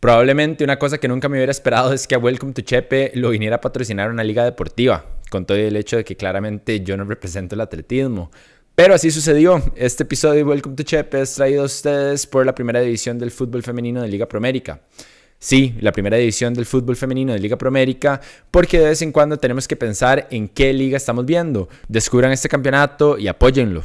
Probablemente una cosa que nunca me hubiera esperado es que a Welcome to Chepe lo viniera a patrocinar una liga deportiva, con todo el hecho de que claramente yo no represento el atletismo. Pero así sucedió. Este episodio de Welcome to Chepe es traído a ustedes por la primera división del fútbol femenino de Liga Promérica. Sí, la primera división del fútbol femenino de Liga Promérica, porque de vez en cuando tenemos que pensar en qué liga estamos viendo. Descubran este campeonato y apóyenlo.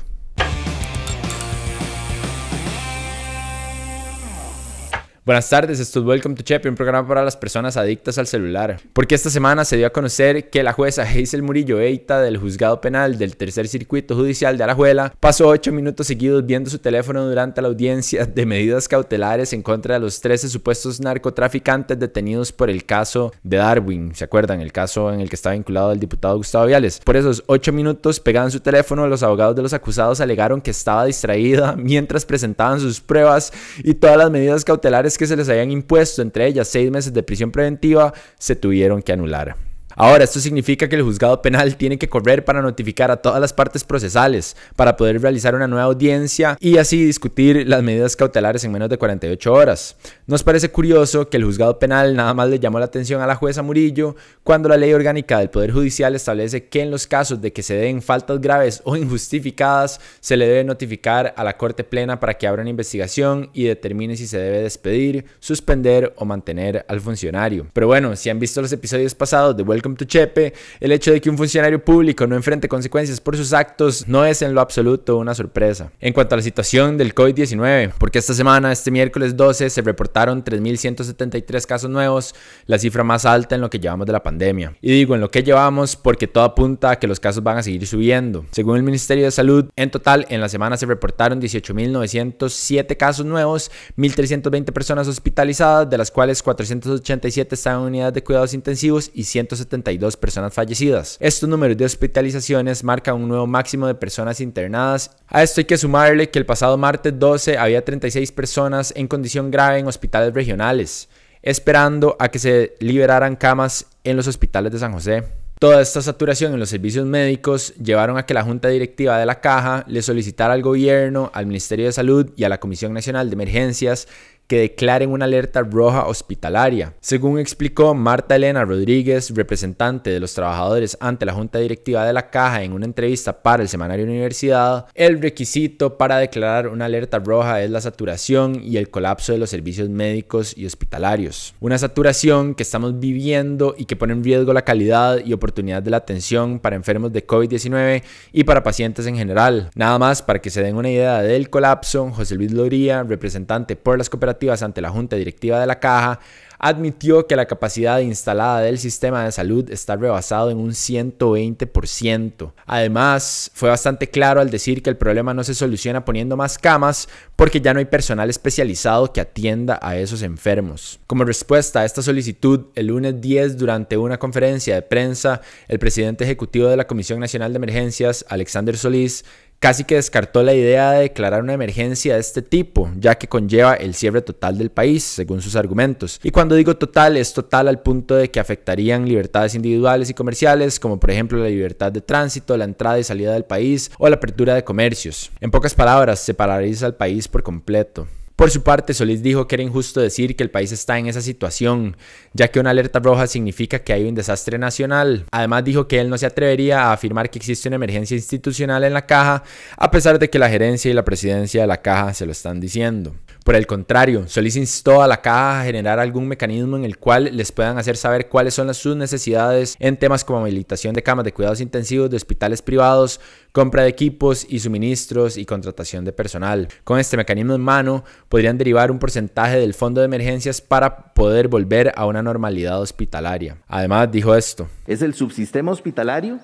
Buenas tardes, esto es Welcome to Chepe, un programa para las personas adictas al celular. Porque esta semana se dio a conocer que la jueza Hazel Murillo Eita del Juzgado Penal del Tercer Circuito Judicial de Alajuela pasó 8 minutos seguidos viendo su teléfono durante la audiencia de medidas cautelares en contra de los 13 supuestos narcotraficantes detenidos por el caso de Darwin. ¿Se acuerdan? El caso en el que estaba vinculado el diputado Gustavo Viales. Por esos 8 minutos pegada en su teléfono, los abogados de los acusados alegaron que estaba distraída mientras presentaban sus pruebas y todas las medidas cautelares que se les habían impuesto, entre ellas 6 meses de prisión preventiva, se tuvieron que anular. Ahora, esto significa que el juzgado penal tiene que correr para notificar a todas las partes procesales para poder realizar una nueva audiencia y así discutir las medidas cautelares en menos de 48 horas. Nos parece curioso que el juzgado penal nada más le llamó la atención a la jueza Murillo cuando la ley orgánica del Poder Judicial establece que en los casos de que se den faltas graves o injustificadas se le debe notificar a la Corte Plena para que abra una investigación y determine si se debe despedir, suspender o mantener al funcionario. Pero bueno, si han visto los episodios pasados de Welcome to Chepe, el hecho de que un funcionario público no enfrente consecuencias por sus actos no es en lo absoluto una sorpresa. En cuanto a la situación del COVID-19, porque esta semana, este miércoles 12, se reportaron 3.173 casos nuevos, la cifra más alta en lo que llevamos de la pandemia. Y digo en lo que llevamos porque todo apunta a que los casos van a seguir subiendo. Según el Ministerio de Salud, en total en la semana se reportaron 18.907 casos nuevos, 1.320 personas hospitalizadas, de las cuales 487 están en unidades de cuidados intensivos y 172 personas fallecidas. Estos números de hospitalizaciones marcan un nuevo máximo de personas internadas. A esto hay que sumarle que el pasado martes 12 había 36 personas en condición grave en hospitales regionales, esperando a que se liberaran camas en los hospitales de San José. Toda esta saturación en los servicios médicos llevaron a que la Junta Directiva de la Caja le solicitara al gobierno, al Ministerio de Salud y a la Comisión Nacional de Emergencias que declaren una alerta roja hospitalaria. Según explicó Marta Elena Rodríguez, representante de los trabajadores ante la Junta Directiva de la Caja en una entrevista para el semanario Universidad, el requisito para declarar una alerta roja es la saturación y el colapso de los servicios médicos y hospitalarios. Una saturación que estamos viviendo y que pone en riesgo la calidad y oportunidad de la atención para enfermos de COVID-19 y para pacientes en general. Nada más para que se den una idea del colapso, José Luis Loría, representante por las cooperativas ante la Junta Directiva de la Caja, admitió que la capacidad instalada del sistema de salud está rebasado en un 120%. Además, fue bastante claro al decir que el problema no se soluciona poniendo más camas porque ya no hay personal especializado que atienda a esos enfermos. Como respuesta a esta solicitud, el lunes 10, durante una conferencia de prensa, el presidente ejecutivo de la Comisión Nacional de Emergencias, Alexander Solís, casi que descartó la idea de declarar una emergencia de este tipo, ya que conlleva el cierre total del país, según sus argumentos. Y cuando digo total, es total al punto de que afectarían libertades individuales y comerciales, como por ejemplo la libertad de tránsito, la entrada y salida del país o la apertura de comercios. En pocas palabras, se paraliza el país por completo. Por su parte, Solís dijo que era injusto decir que el país está en esa situación, ya que una alerta roja significa que hay un desastre nacional. Además, dijo que él no se atrevería a afirmar que existe una emergencia institucional en la Caja, a pesar de que la gerencia y la presidencia de la Caja se lo están diciendo. Por el contrario, Solís instó a la Caja a generar algún mecanismo en el cual les puedan hacer saber cuáles son sus necesidades en temas como habilitación de camas de cuidados intensivos de hospitales privados, compra de equipos y suministros y contratación de personal. Con este mecanismo en mano, podrían derivar un porcentaje del fondo de emergencias para poder volver a una normalidad hospitalaria. Además, dijo esto: es el subsistema hospitalario,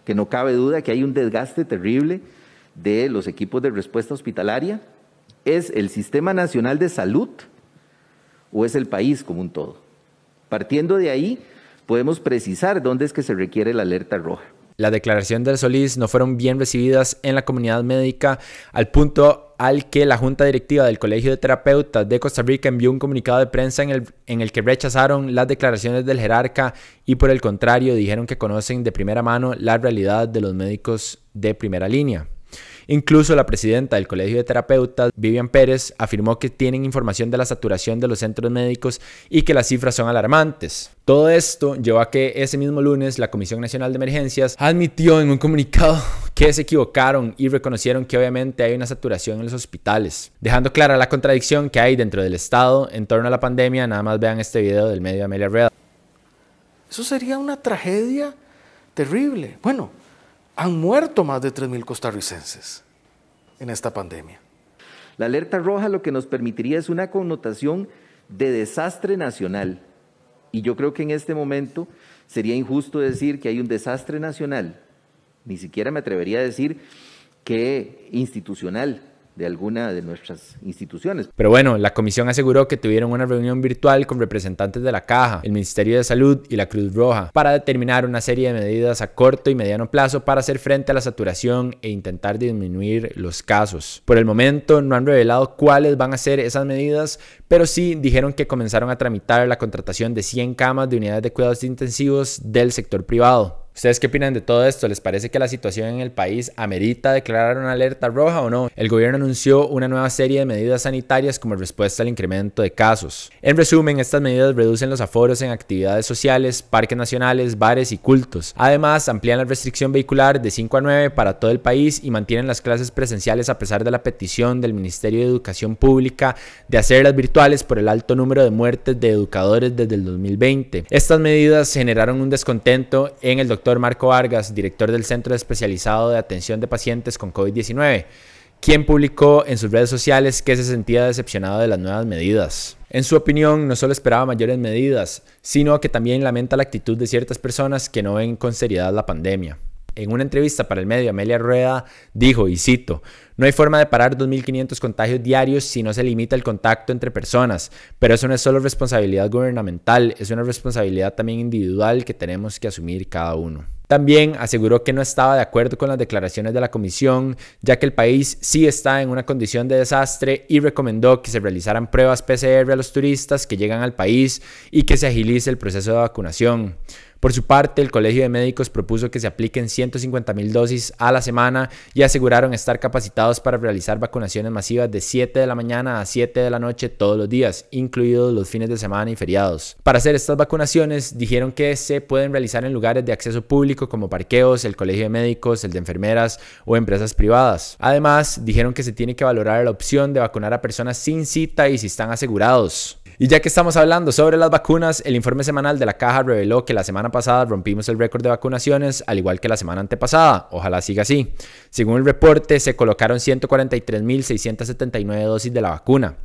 que no cabe duda que hay un desgaste terrible de los equipos de respuesta hospitalaria. ¿Es el Sistema Nacional de Salud o es el país como un todo? Partiendo de ahí, podemos precisar dónde es que se requiere la alerta roja. Las declaraciones de Solís no fueron bien recibidas en la comunidad médica, al punto al que la Junta Directiva del Colegio de Terapeutas de Costa Rica envió un comunicado de prensa en el que rechazaron las declaraciones del jerarca y por el contrario dijeron que conocen de primera mano la realidad de los médicos de primera línea. Incluso la presidenta del Colegio de Terapeutas, Vivian Pérez, afirmó que tienen información de la saturación de los centros médicos y que las cifras son alarmantes. Todo esto llevó a que ese mismo lunes la Comisión Nacional de Emergencias admitió en un comunicado que se equivocaron y reconocieron que obviamente hay una saturación en los hospitales, dejando clara la contradicción que hay dentro del Estado en torno a la pandemia. Nada más vean este video del medio de Amelia Rueda. Eso sería una tragedia terrible. Bueno, han muerto más de 3.000 costarricenses en esta pandemia. La alerta roja lo que nos permitiría es una connotación de desastre nacional. Y yo creo que en este momento sería injusto decir que hay un desastre nacional. Ni siquiera me atrevería a decir que institucional de alguna de nuestras instituciones. Pero bueno, la comisión aseguró que tuvieron una reunión virtual con representantes de la Caja, el Ministerio de Salud y la Cruz Roja para determinar una serie de medidas a corto y mediano plazo para hacer frente a la saturación e intentar disminuir los casos. Por el momento no han revelado cuáles van a ser esas medidas, pero sí dijeron que comenzaron a tramitar la contratación de 100 camas de unidades de cuidados intensivos del sector privado. ¿Ustedes qué opinan de todo esto? ¿Les parece que la situación en el país amerita declarar una alerta roja o no? El gobierno anunció una nueva serie de medidas sanitarias como respuesta al incremento de casos. En resumen, estas medidas reducen los aforos en actividades sociales, parques nacionales, bares y cultos. Además, amplían la restricción vehicular de 5 a 9 para todo el país y mantienen las clases presenciales a pesar de la petición del Ministerio de Educación Pública de hacerlas virtuales por el alto número de muertes de educadores desde el 2020. Estas medidas generaron un descontento en el doctor Marco Vargas, director del Centro Especializado de Atención de Pacientes con COVID-19, quien publicó en sus redes sociales que se sentía decepcionado de las nuevas medidas. En su opinión, no solo esperaba mayores medidas, sino que también lamenta la actitud de ciertas personas que no ven con seriedad la pandemia. En una entrevista para el medio, Amelia Rueda dijo, y cito, "No hay forma de parar 2.500 contagios diarios si no se limita el contacto entre personas, pero eso no es solo responsabilidad gubernamental, es una responsabilidad también individual que tenemos que asumir cada uno". También aseguró que no estaba de acuerdo con las declaraciones de la comisión, ya que el país sí está en una condición de desastre y recomendó que se realizaran pruebas PCR a los turistas que llegan al país y que se agilice el proceso de vacunación. Por su parte, el Colegio de Médicos propuso que se apliquen 150.000 dosis a la semana y aseguraron estar capacitados para realizar vacunaciones masivas de 7 de la mañana a 7 de la noche todos los días, incluidos los fines de semana y feriados. Para hacer estas vacunaciones, dijeron que se pueden realizar en lugares de acceso público como parqueos, el Colegio de Médicos, el de enfermeras o empresas privadas. Además, dijeron que se tiene que valorar la opción de vacunar a personas sin cita y si están asegurados. Y ya que estamos hablando sobre las vacunas, el informe semanal de la Caja reveló que la semana pasada rompimos el récord de vacunaciones, al igual que la semana antepasada. Ojalá siga así. Según el reporte, se colocaron 143.679 dosis de la vacuna.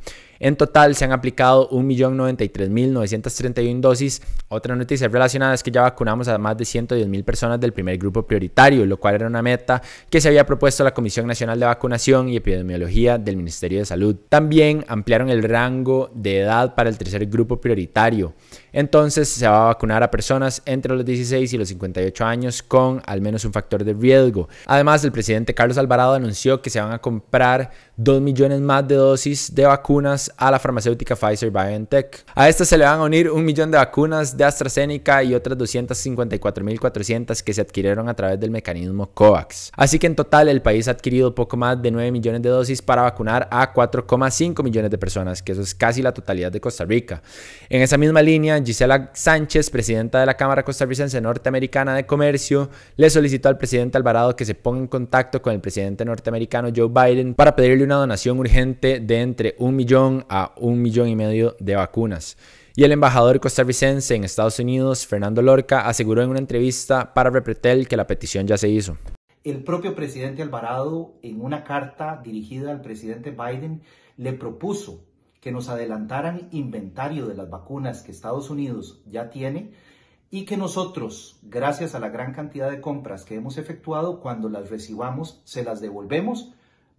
En total se han aplicado 1.093.931 dosis. Otra noticia relacionada es que ya vacunamos a más de 110.000 personas del primer grupo prioritario, lo cual era una meta que se había propuesto la Comisión Nacional de Vacunación y Epidemiología del Ministerio de Salud. También ampliaron el rango de edad para el tercer grupo prioritario. Entonces se va a vacunar a personas entre los 16 y los 58 años con al menos un factor de riesgo. Además, el presidente Carlos Alvarado anunció que se van a comprar 2 millones más de dosis de vacunas a la farmacéutica Pfizer-BioNTech. A estas se le van a unir 1 millón de vacunas de AstraZeneca y otras 254.400 que se adquirieron a través del mecanismo COVAX. Así que en total el país ha adquirido poco más de 9 millones de dosis para vacunar a 4,5 millones de personas, que eso es casi la totalidad de Costa Rica. En esa misma línea, Gisela Sánchez, presidenta de la Cámara Costarricense Norteamericana de Comercio, le solicitó al presidente Alvarado que se ponga en contacto con el presidente norteamericano Joe Biden para pedirle una donación urgente de entre 1 millón a 1,5 millones de vacunas. Y el embajador costarricense en Estados Unidos, Fernando Lorca, aseguró en una entrevista para Repretel que la petición ya se hizo. El propio presidente Alvarado, en una carta dirigida al presidente Biden, le propuso que nos adelantaran inventario de las vacunas que Estados Unidos ya tiene y que nosotros, gracias a la gran cantidad de compras que hemos efectuado, cuando las recibamos, se las devolvemos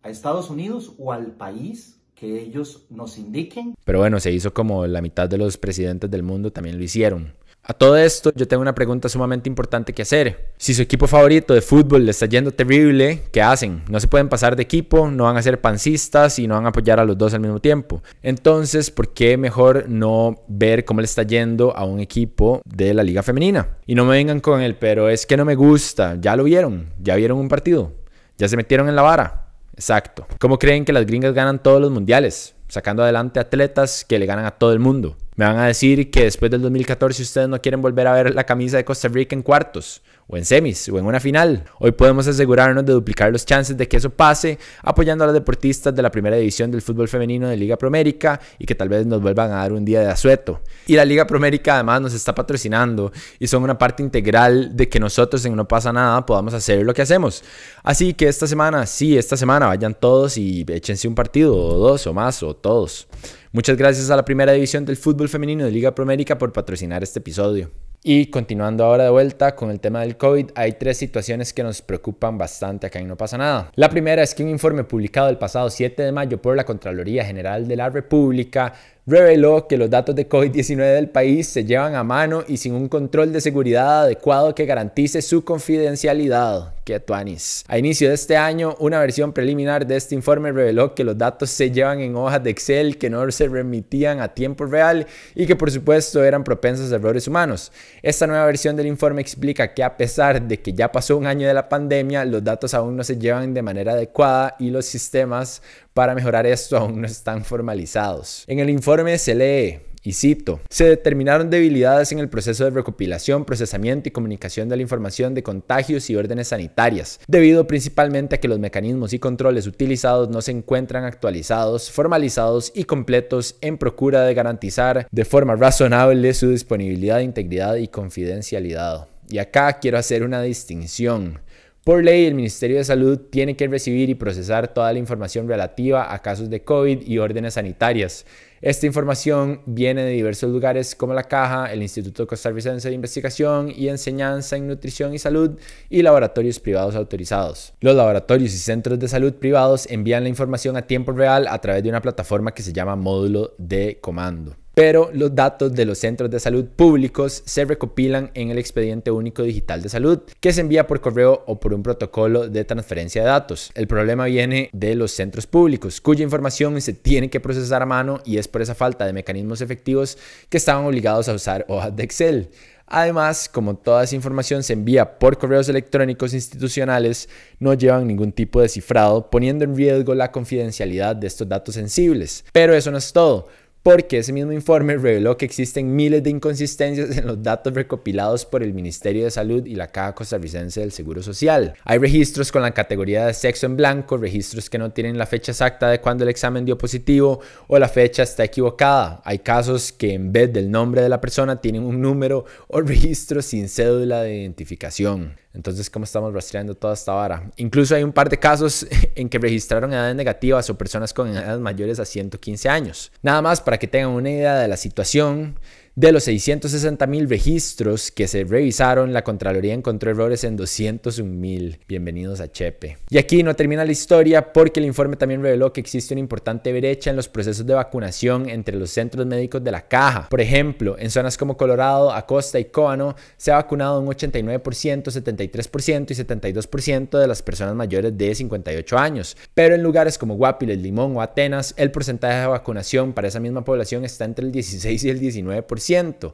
a Estados Unidos o al país que ellos nos indiquen. Pero bueno, se hizo como la mitad de los presidentes del mundo también lo hicieron. A todo esto, yo tengo una pregunta sumamente importante que hacer. Si su equipo favorito de fútbol le está yendo terrible, ¿qué hacen? No se pueden pasar de equipo, no van a ser pancistas y no van a apoyar a los dos al mismo tiempo. Entonces, ¿por qué mejor no ver cómo le está yendo a un equipo de la Liga Femenina? Y no me vengan con el, pero es que no me gusta. Ya lo vieron, ya vieron un partido, ya se metieron en la vara. Exacto. ¿Cómo creen que las gringas ganan todos los mundiales? Sacando adelante atletas que le ganan a todo el mundo. Me van a decir que después del 2014 ustedes no quieren volver a ver la camisa de Costa Rica en cuartos, o en semis, o en una final. Hoy podemos asegurarnos de duplicar los chances de que eso pase, apoyando a los deportistas de la primera división del fútbol femenino de Liga Promérica y que tal vez nos vuelvan a dar un día de asueto. Y la Liga Promérica además nos está patrocinando y son una parte integral de que nosotros en No Pasa Nada podamos hacer lo que hacemos. Así que esta semana vayan todos y échense un partido, o dos, o más, o todos. Muchas gracias a la primera división del fútbol femenino de Liga Promérica por patrocinar este episodio. Y continuando ahora de vuelta con el tema del COVID, hay 3 situaciones que nos preocupan bastante acá en No Pasa Nada. La primera es que un informe publicado el pasado 7 de mayo por la Contraloría General de la República reveló que los datos de COVID-19 del país se llevan a mano y sin un control de seguridad adecuado que garantice su confidencialidad. ¡Qué tuanis! A inicio de este año, una versión preliminar de este informe reveló que los datos se llevan en hojas de Excel que no se remitían a tiempo real y que por supuesto eran propensas a errores humanos. Esta nueva versión del informe explica que a pesar de que ya pasó un año de la pandemia, los datos aún no se llevan de manera adecuada y los sistemas para mejorar esto aún no están formalizados. En el informe se lee, y cito, se determinaron debilidades en el proceso de recopilación, procesamiento y comunicación de la información de contagios y órdenes sanitarias, debido principalmente a que los mecanismos y controles utilizados no se encuentran actualizados, formalizados y completos en procura de garantizar de forma razonable su disponibilidad, integridad y confidencialidad. Y acá quiero hacer una distinción. Por ley, el Ministerio de Salud tiene que recibir y procesar toda la información relativa a casos de COVID y órdenes sanitarias. Esta información viene de diversos lugares como la Caja, el Instituto Costarricense de Investigación y Enseñanza en Nutrición y Salud y laboratorios privados autorizados. Los laboratorios y centros de salud privados envían la información a tiempo real a través de una plataforma que se llama módulo de comando. Pero los datos de los centros de salud públicos se recopilan en el Expediente Único Digital de Salud, que se envía por correo o por un protocolo de transferencia de datos. El problema viene de los centros públicos, cuya información se tiene que procesar a mano y es por esa falta de mecanismos efectivos que estaban obligados a usar hojas de Excel. Además, como toda esa información se envía por correos electrónicos institucionales, no llevan ningún tipo de cifrado, poniendo en riesgo la confidencialidad de estos datos sensibles. Pero eso no es todo, porque ese mismo informe reveló que existen miles de inconsistencias en los datos recopilados por el Ministerio de Salud y la Caja Costarricense del Seguro Social. Hay registros con la categoría de sexo en blanco, registros que no tienen la fecha exacta de cuando el examen dio positivo o la fecha está equivocada. Hay casos que en vez del nombre de la persona tienen un número o registro sin cédula de identificación. Entonces, ¿cómo estamos rastreando toda esta vara? Incluso hay un par de casos en que registraron edades negativas o personas con edades mayores a 115 años. Nada más para que tengan una idea de la situación. De los 660,000 registros que se revisaron, la Contraloría encontró errores en 201,000. Bienvenidos a Chepe. Y aquí no termina la historia porque el informe también reveló que existe una importante brecha en los procesos de vacunación entre los centros médicos de la Caja. Por ejemplo, en zonas como Colorado, Acosta y Cóbano se ha vacunado un 89%, 73% y 72% de las personas mayores de 58 años. Pero en lugares como Guapiles, Limón o Atenas, el porcentaje de vacunación para esa misma población está entre el 16 y el 19%.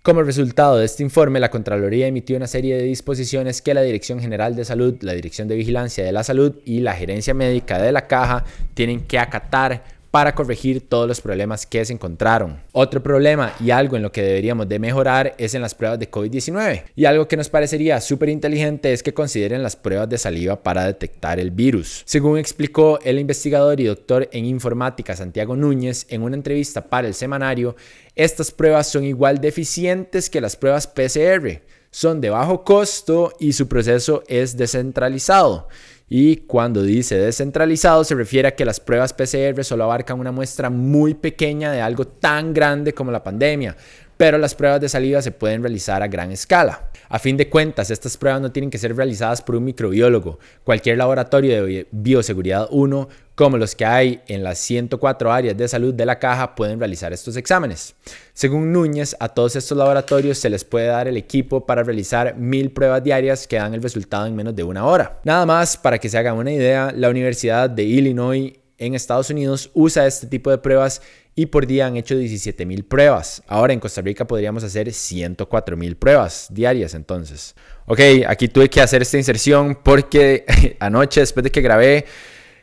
Como resultado de este informe, la Contraloría emitió una serie de disposiciones que la Dirección General de Salud, la Dirección de Vigilancia de la Salud y la Gerencia Médica de la Caja tienen que acatar para corregir todos los problemas que se encontraron. Otro problema y algo en lo que deberíamos de mejorar es en las pruebas de COVID-19. Y algo que nos parecería súper inteligente es que consideren las pruebas de saliva para detectar el virus. Según explicó el investigador y doctor en informática Santiago Núñez en una entrevista para el semanario, estas pruebas son igual de eficientes que las pruebas PCR. Son de bajo costo y su proceso es descentralizado. Y cuando dice descentralizado se refiere a que las pruebas PCR solo abarcan una muestra muy pequeña de algo tan grande como la pandemia, pero las pruebas de saliva se pueden realizar a gran escala. A fin de cuentas, estas pruebas no tienen que ser realizadas por un microbiólogo. Cualquier laboratorio de bioseguridad 1, como los que hay en las 104 áreas de salud de la Caja, pueden realizar estos exámenes. Según Núñez, a todos estos laboratorios se les puede dar el equipo para realizar 1000 pruebas diarias que dan el resultado en menos de una hora. Nada más para que se hagan una idea, la Universidad de Illinois en Estados Unidos usa este tipo de pruebas y por día han hecho 17,000 pruebas. Ahora en Costa Rica podríamos hacer 104,000 pruebas diarias entonces. Ok, aquí tuve que hacer esta inserción porque anoche después de que grabé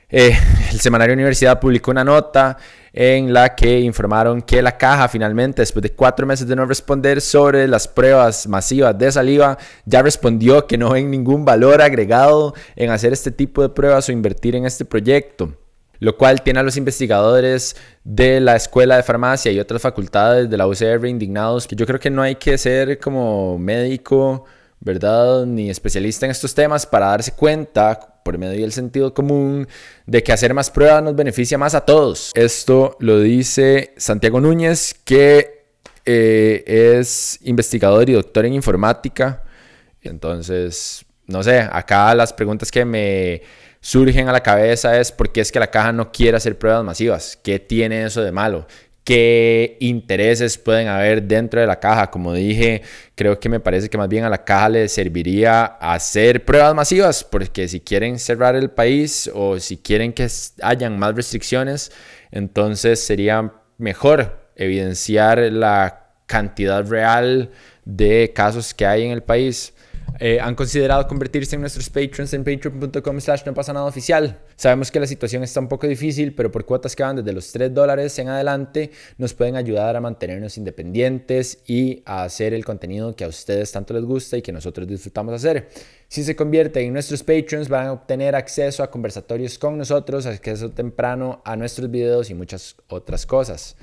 El semanario Universidad publicó una nota en la que informaron que la caja finalmente, después de 4 meses de no responder sobre las pruebas masivas de saliva, ya respondió que no ven ningún valor agregado en hacer este tipo de pruebas o invertir en este proyecto, lo cual tiene a los investigadores de la Escuela de Farmacia y otras facultades de la UCR indignados, que yo creo que no hay que ser como médico, ¿verdad?, ni especialista en estos temas para darse cuenta, por medio del sentido común, de que hacer más pruebas nos beneficia más a todos. Esto lo dice Santiago Núñez, que es investigador y doctor en informática. Entonces, no sé, acá las preguntas que me surgen a la cabeza es ¿por qué es que la caja no quiere hacer pruebas masivas? ¿Qué tiene eso de malo? ¿Qué intereses pueden haber dentro de la caja? Como dije, creo que me parece que más bien a la caja le serviría hacer pruebas masivas, porque si quieren cerrar el país o si quieren que hayan más restricciones, entonces sería mejor evidenciar la cantidad real de casos que hay en el país. ¿Han considerado convertirse en nuestros Patreons en patreon.com/nopasanadaoficial? Sabemos que la situación está un poco difícil, pero por cuotas que van desde los $3 en adelante nos pueden ayudar a mantenernos independientes y a hacer el contenido que a ustedes tanto les gusta y que nosotros disfrutamos hacer. Si se convierten en nuestros Patreons, van a obtener acceso a conversatorios con nosotros, acceso temprano a nuestros videos y muchas otras cosas.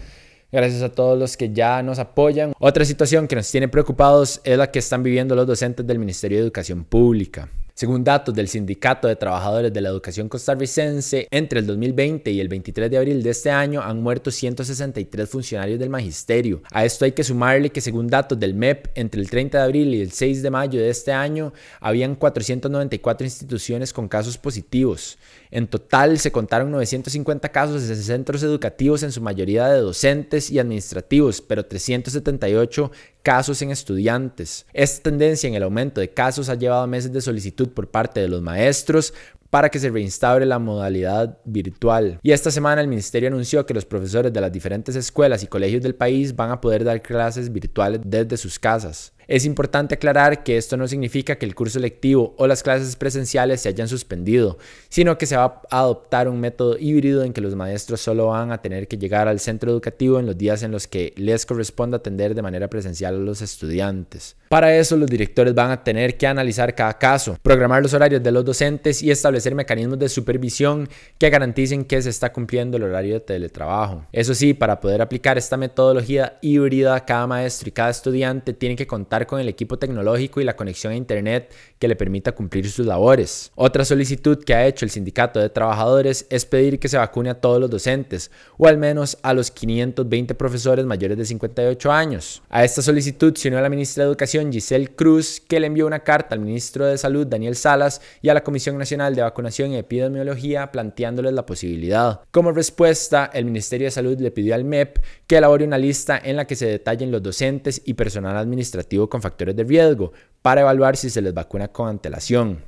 Gracias a todos los que ya nos apoyan. Otra situación que nos tiene preocupados es la que están viviendo los docentes del Ministerio de Educación Pública. Según datos del Sindicato de Trabajadores de la Educación Costarricense, entre el 2020 y el 23 de abril de este año han muerto 163 funcionarios del magisterio. A esto hay que sumarle que según datos del MEP, entre el 30 de abril y el 6 de mayo de este año, habían 494 instituciones con casos positivos. En total se contaron 950 casos en centros educativos, en su mayoría de docentes y administrativos, pero 378 casos en estudiantes. Esta tendencia en el aumento de casos ha llevado a meses de solicitud por parte de los maestros para que se reinstaure la modalidad virtual. Y esta semana el ministerio anunció que los profesores de las diferentes escuelas y colegios del país van a poder dar clases virtuales desde sus casas. Es importante aclarar que esto no significa que el curso lectivo o las clases presenciales se hayan suspendido, sino que se va a adoptar un método híbrido en que los maestros solo van a tener que llegar al centro educativo en los días en los que les corresponda atender de manera presencial a los estudiantes. Para eso, los directores van a tener que analizar cada caso, programar los horarios de los docentes y establecer mecanismos de supervisión que garanticen que se está cumpliendo el horario de teletrabajo. Eso sí, para poder aplicar esta metodología híbrida, cada maestro y cada estudiante tienen que contar con el equipo tecnológico y la conexión a internet que le permita cumplir sus labores. Otra solicitud que ha hecho el Sindicato de Trabajadores es pedir que se vacune a todos los docentes, o al menos a los 520 profesores mayores de 58 años. A esta solicitud se unió la ministra de Educación, Giselle Cruz, que le envió una carta al ministro de Salud, Daniel Salas, y a la Comisión Nacional de Vacunación y Epidemiología planteándoles la posibilidad. Como respuesta, el Ministerio de Salud le pidió al MEP que elabore una lista en la que se detallen los docentes y personal administrativo con factores de riesgo para evaluar si se les vacuna con antelación.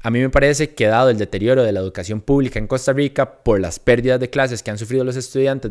A mí me parece que dado el deterioro de la educación pública en Costa Rica por las pérdidas de clases que han sufrido los estudiantes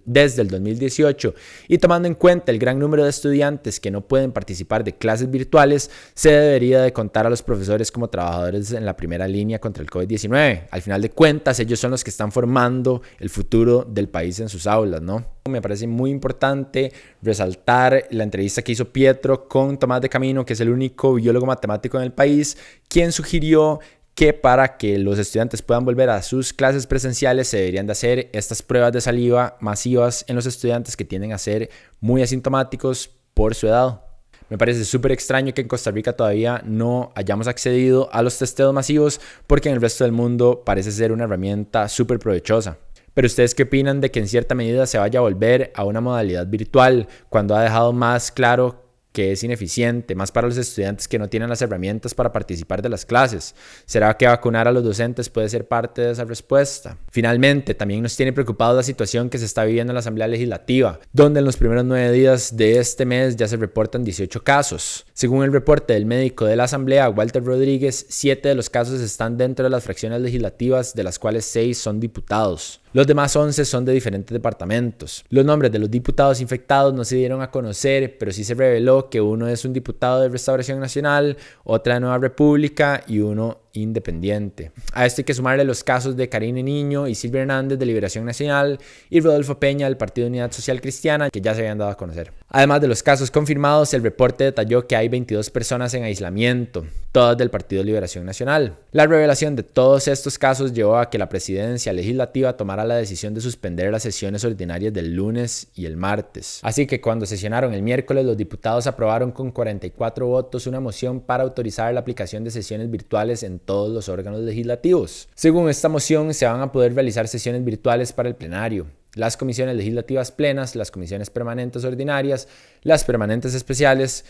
desde el 2018 y tomando en cuenta el gran número de estudiantes que no pueden participar de clases virtuales, se debería de contar a los profesores como trabajadores en la primera línea contra el COVID-19. Al final de cuentas, ellos son los que están formando el futuro del país en sus aulas, ¿no? Me parece muy importante resaltar la entrevista que hizo Pietro con Tomás de Camino, que es el único biólogo matemático en el país, quien sugirió que para que los estudiantes puedan volver a sus clases presenciales se deberían de hacer estas pruebas de saliva masivas en los estudiantes que tienden a ser muy asintomáticos por su edad. Me parece súper extraño que en Costa Rica todavía no hayamos accedido a los testeos masivos, porque en el resto del mundo parece ser una herramienta súper provechosa. Pero ¿ustedes qué opinan de que en cierta medida se vaya a volver a una modalidad virtual cuando ha dejado más claro que es ineficiente, más para los estudiantes que no tienen las herramientas para participar de las clases? ¿Será que vacunar a los docentes puede ser parte de esa respuesta? Finalmente, también nos tiene preocupados la situación que se está viviendo en la Asamblea Legislativa, donde en los primeros 9 días de este mes ya se reportan 18 casos. Según el reporte del médico de la Asamblea, Walter Rodríguez, 7 de los casos están dentro de las fracciones legislativas, de las cuales 6 son diputados. Los demás 11 son de diferentes departamentos. Los nombres de los diputados infectados no se dieron a conocer, pero sí se reveló que uno es un diputado de Restauración Nacional, otra de Nueva República y uno independiente. A esto hay que sumarle los casos de Karine Niño y Silvia Hernández de Liberación Nacional y Rodolfo Peña del Partido Unidad Social Cristiana, que ya se habían dado a conocer. Además de los casos confirmados, el reporte detalló que hay 22 personas en aislamiento, todas del Partido Liberación Nacional. La revelación de todos estos casos llevó a que la presidencia legislativa tomara la decisión de suspender las sesiones ordinarias del lunes y el martes. Así que cuando sesionaron el miércoles, los diputados aprobaron con 44 votos una moción para autorizar la aplicación de sesiones virtuales en todos los órganos legislativos. Según esta moción, se van a poder realizar sesiones virtuales para el plenario, las comisiones legislativas plenas, las comisiones permanentes ordinarias, las permanentes especiales,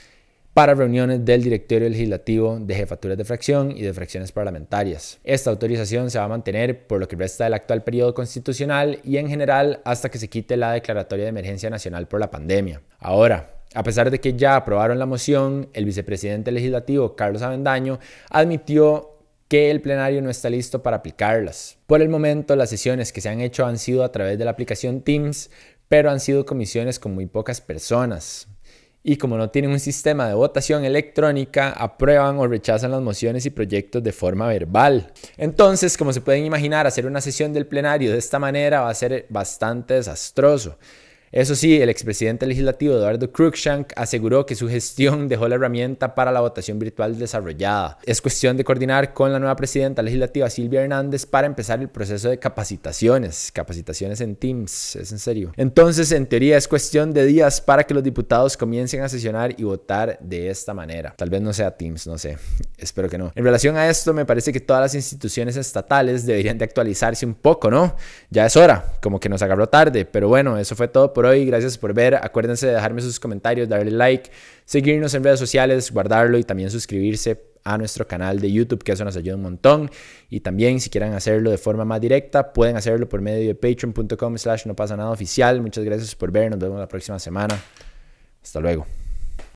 para reuniones del directorio legislativo, de jefaturas de fracción y de fracciones parlamentarias. Esta autorización se va a mantener por lo que resta del actual periodo constitucional y en general hasta que se quite la declaratoria de emergencia nacional por la pandemia. Ahora, a pesar de que ya aprobaron la moción, el vicepresidente legislativo, Carlos Avendaño, admitió que el plenario no está listo para aplicarlas. Por el momento, las sesiones que se han hecho han sido a través de la aplicación Teams, pero han sido comisiones con muy pocas personas. Y como no tienen un sistema de votación electrónica, aprueban o rechazan las mociones y proyectos de forma verbal. Entonces, como se pueden imaginar, hacer una sesión del plenario de esta manera va a ser bastante desastroso. Eso sí, el expresidente legislativo Eduardo Cruikshank aseguró que su gestión dejó la herramienta para la votación virtual desarrollada. Es cuestión de coordinar con la nueva presidenta legislativa Silvia Hernández para empezar el proceso de capacitaciones en Teams, es en serio. Entonces, en teoría es cuestión de días para que los diputados comiencen a sesionar y votar de esta manera. Tal vez no sea Teams, no sé, espero que no. En relación a esto, me parece que todas las instituciones estatales deberían de actualizarse un poco, ¿no? Ya es hora, como que nos agarró tarde, pero bueno, eso fue todo por hoy. Gracias por ver. Acuérdense de dejarme sus comentarios, darle like, seguirnos en redes sociales, guardarlo y también suscribirse a nuestro canal de YouTube, que eso nos ayuda un montón. Y también, si quieren hacerlo de forma más directa, pueden hacerlo por medio de patreon.com/nopasanadaoficial. Muchas gracias por ver. Nos vemos la próxima semana. Hasta luego.